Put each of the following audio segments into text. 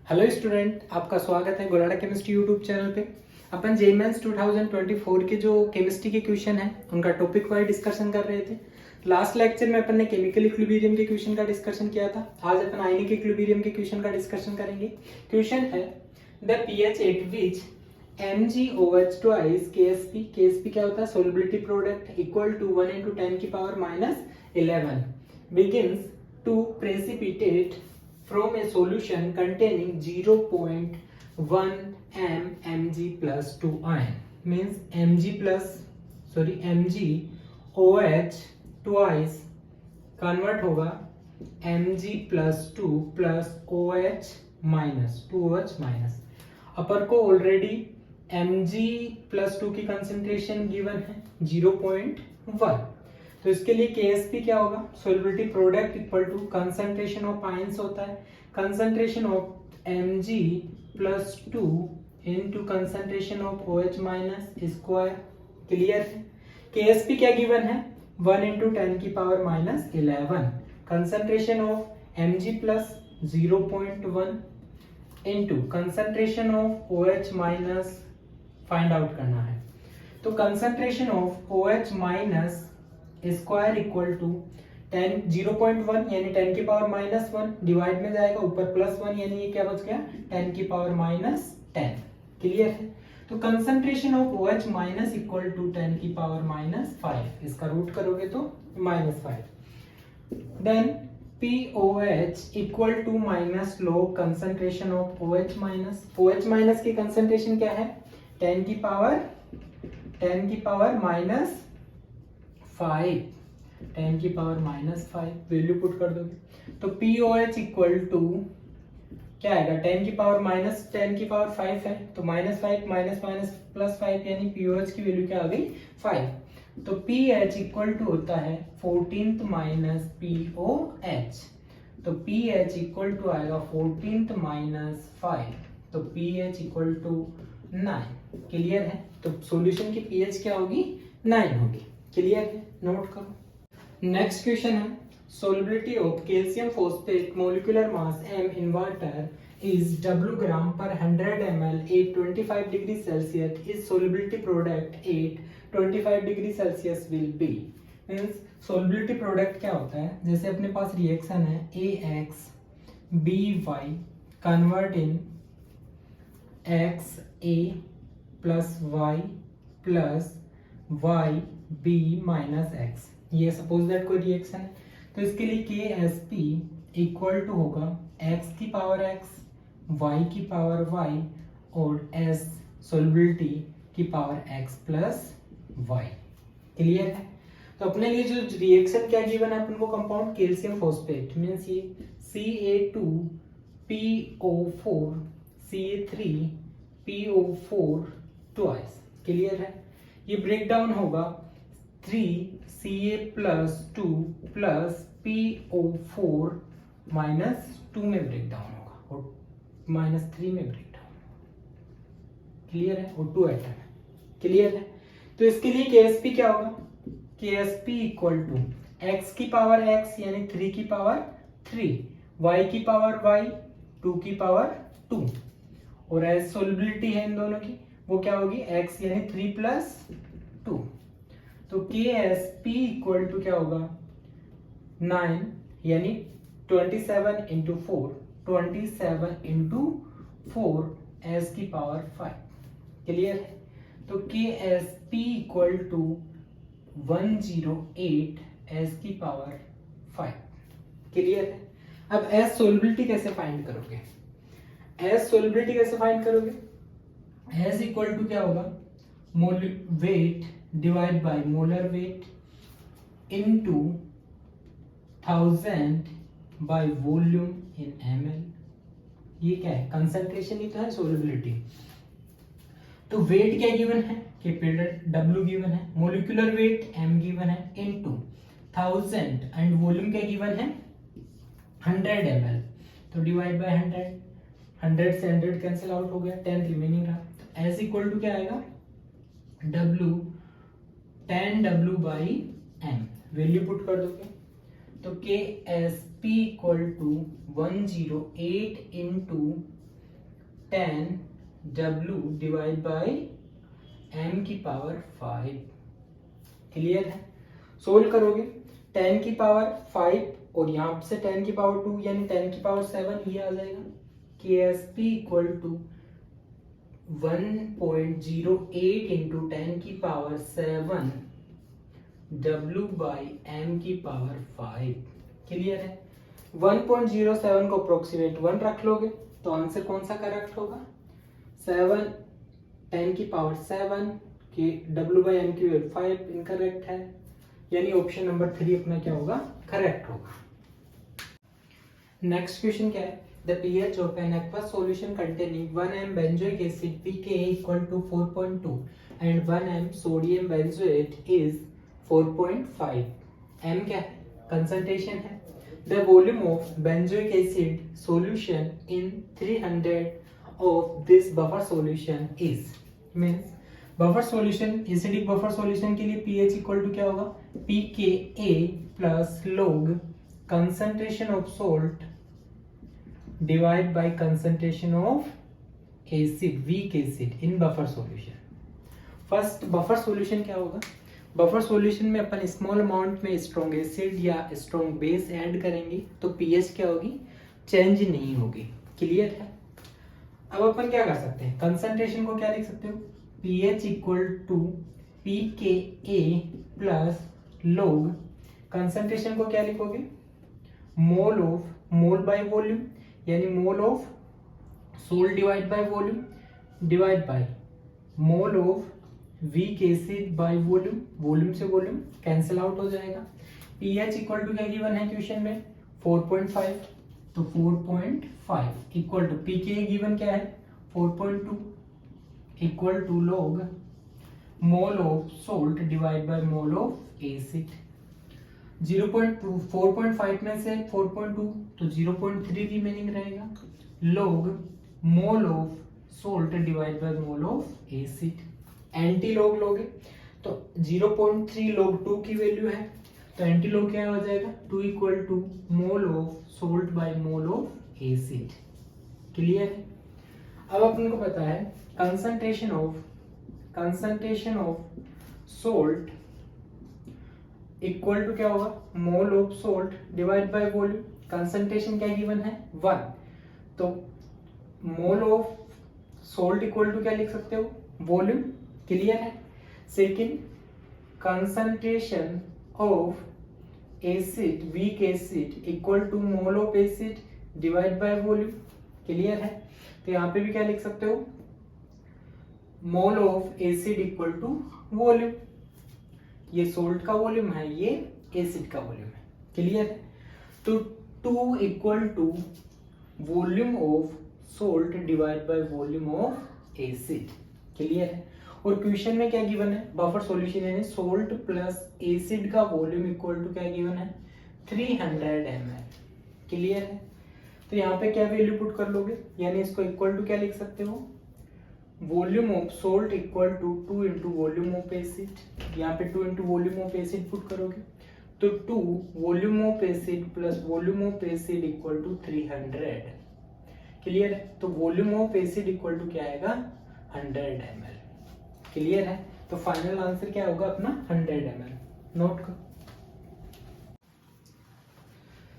Hello student, आपका स्वागत है गोराडा केमिस्ट्री यूट्यूब चैनल पे। अपन जेईमेंस 2024 के जो केमिस्ट्री के क्वेश्चन हैं उनका टॉपिक वाइज डिस्कशन कर रहे थे। लास्ट लेक्चर में अपन ने केमिकल इक्विलिब्रियम के क्वेश्चन का डिस्कशन किया था। आज अपन आयनिक इक्विलिब्रियम के क्वेश्चन का डिस्कशन करेंगे। क्वेश्चन है the pH at which MgOH twice KSP क्या होता है? Solubility product equal to 1 into 10 की power -11 begins to precipitate from a solution containing 0.1 mg plus 2 ion means MgOH twice convert होगा Mg plus 2 plus OH minus 2OH minus। अपर को already Mg plus 2 की concentration given है 0.1, तो इसके लिए KSP क्या होगा? Solubility product equal to concentration of ions होता है, concentration of Mg plus 2 into concentration of OH minus square. Clear है? KSP क्या गिवन है? 1 into 10 की power -11। Concentration of Mg plus 0.1 into concentration of OH minus find out करना है। तो concentration of OH minus square equal to 0.1 यानी 10 की power -1 divide में जाएगा, ऊपर +1 यानी ये क्या बच गया 10 की पावर -10। क्लियर है? तो concentration of OH minus equal to 10 की पावर -5, इसका रूट करोगे तो -5। Then POH equal to minus log concentration of OH minus. OH minus की कंसंट्रेशन क्या है? 10 की पावर -5, 10 की पावर -5 वैल्यू पुट कर दोगे तो POH इक्वल टू क्या आएगा? 10 की पावर -10 की पावर 5 है, तो -5 +5 यानी POH की वैल्यू क्या आ गई? 5। तो pH इक्वल टू होता है 14th माइनस POH, तो pH इक्वल टू आएगा 14th -5, तो pH इक्वल टू 9। क्लियर है? तो सॉल्यूशन की pH क्या होगी? 9 होगी। क्लियर है? नोट करो। नेक्स्ट क्वेश्चन है solubility of calcium phosphate molecular mass m in water is W gram per 100 ml at 25 degree Celsius is solubility product at 25 degree Celsius will be। Means solubility product क्या होता है? जैसे अपने पास reaction है AX BY convert in XA plus Y plus YB minus X, ये suppose that कोई reaction है, तो इसके लिए KSP इक्वल टू होगा X की पावर X Y की पावर Y और S सोल्युबिलिटी की power X plus Y। Clear है? तो अपने लिए जो रिएक्शन क्या गिवन है अपन को? कंपाउंड कैल्शियम फॉस्फेट मींस ये Ca2PO4 Ca3PO4 ट्वाइस। क्लियर है? ये ब्रेक डाउन होगा 3Ca प्लस 2 प्लस PO4 -2 में ब्रेक डाउन होगा और -3 में ब्रेक डाउन होगा। क्लियर है? और 2 एटम है। क्लियर है? तो इसके लिए KSP क्या होगा? KSP इक्वल टू x की पावर x यानी 3 की पावर 3, y की पावर y 2 की पावर 2 और एस सोल्युबिलिटी है इन दोनों की, वो क्या होगी? x यानी 3 प्लस 2, तो KSP इक्वल टू क्या होगा? 9 यानी 27 into 4, 27 into 4 s की पावर 5। क्लियर है? तो KSP इक्वल टू 108 s की पावर 5। क्लियर है? अब s सोल्युबिलिटी कैसे फाइंड करोगे? s सोल्युबिलिटी कैसे फाइंड करोगे? s इक्वल टू क्या होगा? Weight divide by molar weight into 1000 by volume in ml। ये क्या है? कंसंट्रेशन ही तो है सोल्युबिलिटी। तो वेट क्या गिवन है? कैपिटल W गिवन है, मोलिकुलर वेट m गिवन है इनटू 1000 एंड वॉल्यूम क्या गिवन है? 100 ml, तो डिवाइड बाय 100 से 100 कैंसिल आउट हो गया, 10 रिमेनिंग रहा। तो S इक्वल टू क्या आएगा? W 10W by m, value put कर दोगे तो KSP equal to 108 into 10W divide by m की पावर 5। क्लियर है? सोल्व करोगे 10 की पावर 5 और यहाँ से 10 की पावर 2 यानी 10 की पावर 7, ये आ जाएगा KSP इक्वल टू 1.08 इंटू 10 की पावर 7 W बाई m की पावर 5। क्लियर है? 1.07 को अप्रोक्सीमेट 1 रख लोगे तो आंसर कौन सा करेक्ट होगा? 7 10 की पावर 7 की W बाई m की वैल्यू 5 इनकरेक्ट है, यानी ऑप्शन नंबर 3 अपना क्या होगा? करेक्ट होगा। नेक्स्ट क्वेश्चन क्या है? The pH of an aqueous solution containing 1 m benzoic acid pKa equal to 4.2 and 1 m sodium benzoate is 4.5। m क्या है? कंसंट्रेशन है। The volume of benzoic acid solution in 300 of this buffer solution is, means buffer solution, acidic buffer solution के लिए pH equal to क्या होगा? pKa plus log concentration of salt divide bye concentration of acid, weak acid in buffer solution. First buffer solution क्या होगा? Buffer solution में अपन small amount में strong acid या strong base add करेंगे तो pH क्या होगी? चेंज नहीं होगी। क्लियर है? अब अपन क्या कर सकते हैं? कंसंट्रेशन को क्या लिख सकते हो? pH equal to pKa plus log concentration को क्या लिखोगे? Mole of, mole by volume यानी mole of salt divide by volume divide by mole of weak acid by volume, volume से वॉल्यूम कैंसिल आउट हो जाएगा। pH इक्वल टू क्या given है question में? 4.5, तो 4.5 इक्वल टू pKa गिवन क्या है? 4.2 equal to log mole of salt divide by mole of acid. 0.2 4.5 में से 4.2 तो 0.3 रिमेनिंग रहेगा, log mole of salt divide by mole of acid. Anti log लोगे तो 0.3 log 2 की वैल्यू है, तो एंटी लॉग क्या हो जाएगा? 2 equal to mole of salt by mole of acid. Clear है? अब अपन को पता है concentration of salt equal to क्या होगा? Mole of salt divide by volume. Concentration क्या गिवन है? 1, तो mole of salt equal to क्या लिख सकते हो? वॉल्यूम। क्लियर है? Second, concentration of acid, weak acid equal to mole of acid divide by volume. Clear है? तो यहाँ पे भी क्या लिख सकते हो? Mole of acid equal to volume. ये सोल्ट का वॉल्यूम है, ये एसिड का वॉल्यूम है। क्लियर है? तो 2 equal to volume of salt divide by volume of acid. Clear है? और क्वेश्चन में क्या गिवन है? बफर सॉल्यूशन यानी सोल्ट प्लस एसिड का वॉल्यूम इक्वल टू क्या गिवन है? 300 ml। क्लियर है? तो यहाँ पे क्या वैल्यू पुट कर लोगे? यानी इसको इक्वल टू क्या लिख सकते हो? Volume of salt equal to 2 into volume of acid. यहाँ पे 2 into volume of acid put करोगे तो 2 volume of acid plus volume of acid equal to 300। Clear है? तो volume of acid equal to क्या आएगा? 100 ml। क्लियर है? तो फाइनल आंसर क्या होगा अपना? 100 ml। नोट करो।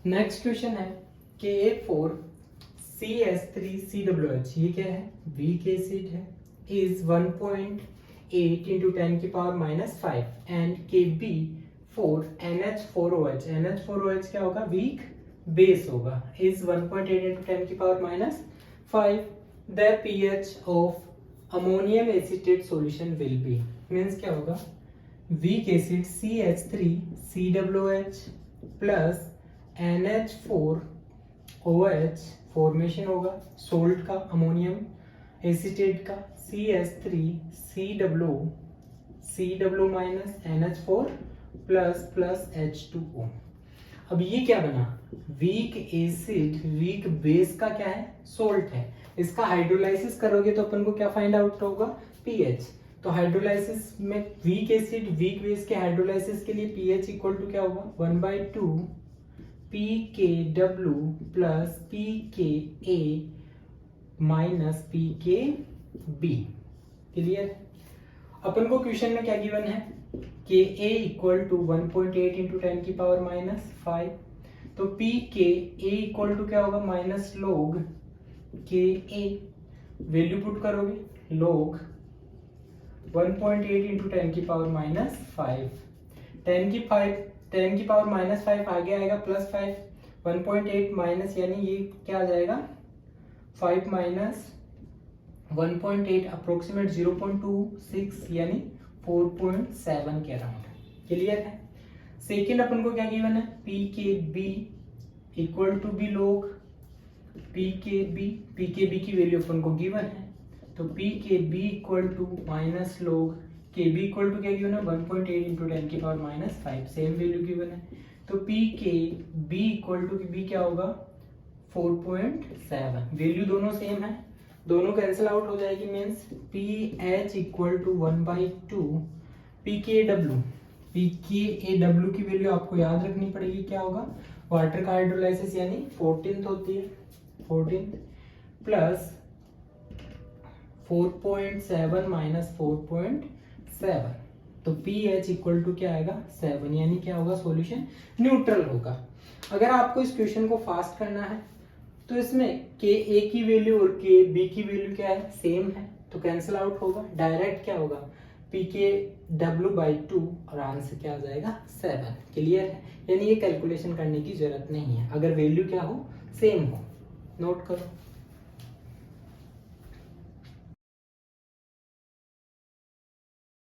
नेक्स्ट क्वेश्चन है Ka4CS3COOH, ये क्या है? वीक एसिड है, इज 1.8 इंटू 10 की पावर -5 एंड Kb4NH4OH, NH4OH क्या होगा? वीक बेस होगा, इज 1.8 इंटू 10 की power -5। The pH of ammonium acetate solution will be, means क्या होगा? Weak acid CH3COOH plus NH4OH formation होगा सोल्ट का, अमोनियम एसिटेट का, CH3COO minus NH4 plus H2O। अब ये क्या बना? वीक एसिड, वीक बेस का क्या है? सोल्ट है। इसका हाइड्रोलाइसिस करोगे तो अपन को क्या फाइंड आउट होगा? pH। तो हाइड्रोलाइसिस में वीक एसिड, वीक बेस के हाइड्रोलाइसिस के लिए pH इक्वल टू क्या होगा? 1/2 pKw plus pKa minus P के बी। क्लियर? अपन को क्वेश्चन में क्या गिवन है कि a इक्वल टू 1.8 इंटू 10 की पावर माइनस 5, तो पी के a इक्वल टू क्या होगा माइनस लोग के a, वैल्यू पुट करोगे लोग 1.8 इंटू 10 की पावर माइनस 5, 10 की पावर माइनस 5 आगे आएगा प्लस 5, 1.8 माइनस यानी ये क्या आ जाएगा 5 माइनस 1.8 अप्रोक्सीमेट 0.26 यानी 4.7 के अराउंड। क्लियर है? सेकेंड अपन को क्या गिवन है पी के बी इक्वल टू बी लोग पी के बी की वैल्यू अपन को गिवन है, तो पी के बी इक्वल टू माइनस लोग के बी इक्वल टू क्या गिवन है 1.8 इंटू 10 की power minus 5, same value given है, तो पी के बी इक्वल टू बी क्या होगा 4.7, वैल्यू दोनों सेम है, दोनों कैंसिल आउट हो जाएगी, means P H equal to 1/2 P K W की वैल्यू आपको याद रखनी पड़ेगी, क्या होगा वाटर का हाइड्रोलाइसिस यानी 14th होती है, 14 प्लस 4.7 माइनस 4.7, तो पी एच इक्वल टू क्या आएगा 7, यानी क्या होगा सॉल्यूशन न्यूट्रल होगा। अगर आपको इस क्वेश्चन को फास्ट करना है तो इसमें के ए की वैल्यू और के बी की वैल्यू क्या है सेम है, तो कैंसिल आउट होगा, डायरेक्ट क्या होगा पी के W/2 और आंसर क्या आ जाएगा 7। क्लियर है? यानी ये कैलकुलेशन करने की जरूरत नहीं है अगर वैल्यू क्या हो सेम हो। नोट करो।